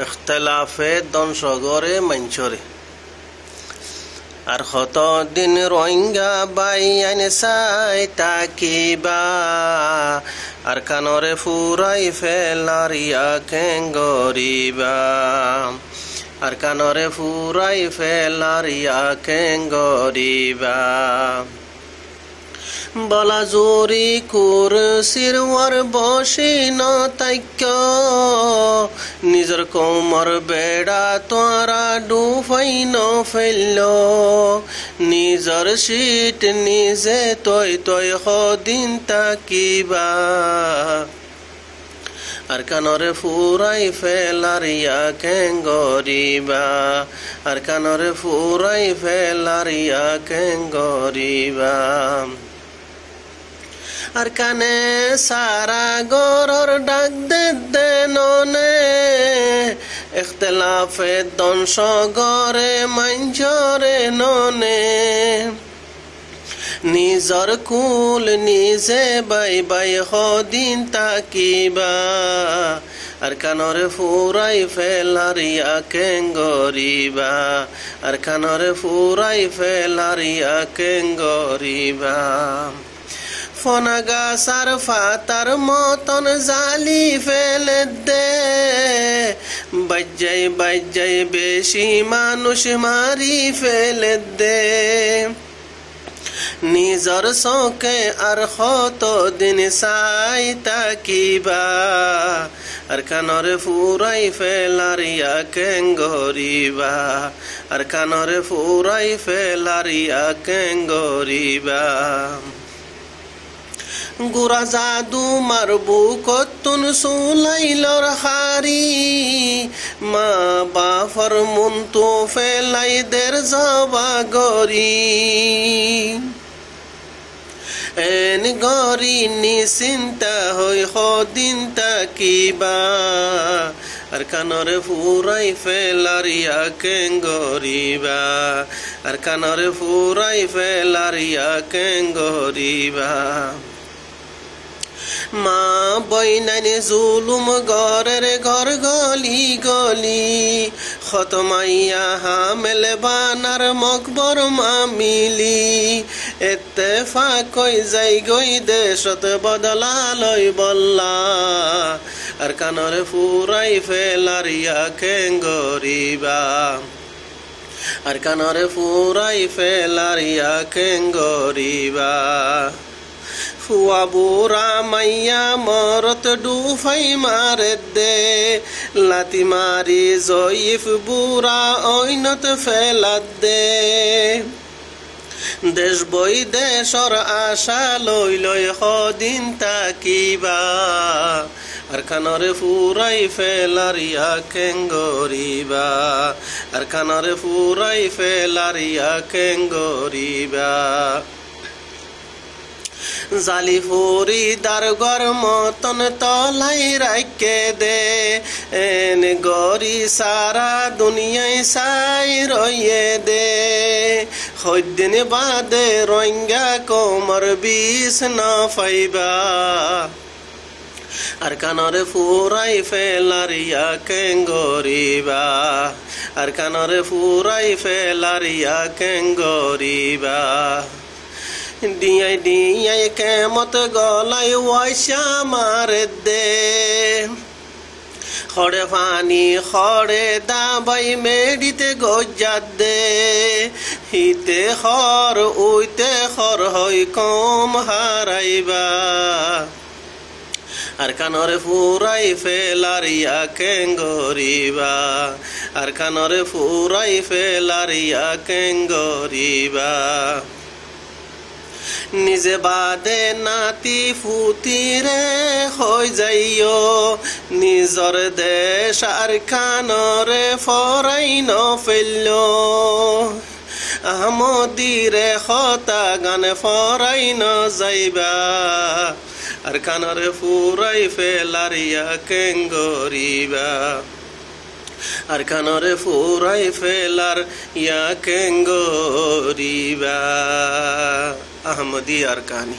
ইখতিলাফে ধ্বংসগরে মাঞ্চরে আর কতদিন রোহিঙ্গা বাইয়ান চাই তাকিবা আর কানরে ফুরাই ফেলার ইয়াকেন গরিবা আর কানরে ফুরাই ফেলার ইয়াকেন গরিবা বলা জোরি কুরসির ওর বসি ন তাক্য নিজর কোমর বেড়া তোরা ডুফাই ন ফেলল নিজর সিট নিজে তৈ তৈ সদিন তাকিবা আর কানরে ফুরাই ফেলার ইয়াকেন গরিবা আর কানরে ফুরাই ফেলার ইয়াকেন গরিবা আর কানে সারা গরর ডাক দে ননে ইখতিলাফে ধ্বংস গরে মাঞ্চরে ননে নিজর কুল নিজে বাই বাই সদিন তাকিবা আর কানরে ফুরাই ফেলার ইয়াকেন গরিবা আর কানরে ফুরাই ফেলার ইয়াকেন গরিবা ফনাগা সার ফাতার মতন জালি ফেলে দে বাজ্জাই বেশি মানুষ মারি ফেলে দে নিজর চোখে আর কত দিন চাই তাকিবা আর কানরে ফুরাই ফেলার ইয়াকেন গরিবা আর কানরে ফুরাই ফেলার ইয়াকেন গরিবা গুরা জাদু মারবু কতুন সুলাইলর হারি মা বাফর মুন্তু ফেলাই দের যাবা গরি এন গরি নিশ্চিন্তা হই সদিন তাকিবা আর কানরে ফুরাই ফেলার ইয়াকেন গরিবা আর কানরে ফুরাই ফেলার ইয়াকেন গরিবা মা বইনানি জুলুম গরের ঘর গলি গলি খতমাইয়া হামেল বানার মকবর মামিলি ইত্তেফাক কই যাই গই দেশত বদলা লই বল্লা আর কানরে ফুরাই ফেলার ইয়াকেন গরিবা আর কানরে ফুরাই ফেলার ইয়াকেন গরিবা ফুয়া বুড়া মাইয়া মরত ডুফাই মারে দে লাতি মারি জয়ীফ বুড়া ঐনত ফেলাত দে দেশ বৈদেশর আশা লই লই সদিন তাকিবা আর কানরে ফুরাই ফেলার ইয়াকেন গরিবা আর কানরে ফুরাই ফেলার ইয়াকেন গরিবা জালি ফুরি দারগর মতন তলাই রাখে দে এন গরি সারা দুনিয়ায় সাই রয়ে দে সদিন বাদে রোহিঙ্গা কোমর বিষ না পাইবা আর কানরে ফুরাই ফেলার ইয়াকেন গরিবা আর কানরে ফুরাই ফেলার ইয়াকেন গরিবা দিয়াই দিয়াই কেমত গলাই ওয়াইসা মারে দে খড়ে পানি খড়ে দাবাই মেডিতে গজাত দে হিতে খর উইতে খর হই কম হারাইবা আর কানরে ফুরাই ফেলার ইয়াকেন গরিবা আর কানরে ফুরাই ফেলার ইয়াকেন গরিবা নিজে বাদে নাতি ফুতিরে হই যাইও নিজর দেশ আর কানরে ফরাই ন ফেলল আহমদিরে হতা গানে ফরাই ন যাইবা আর কানরে ফুরাই ফেলার ইয়াকেন গরিবা আর কানরে ফুরাই ফেলার ইয়াকেন গরিবা আহমদি আর কানি।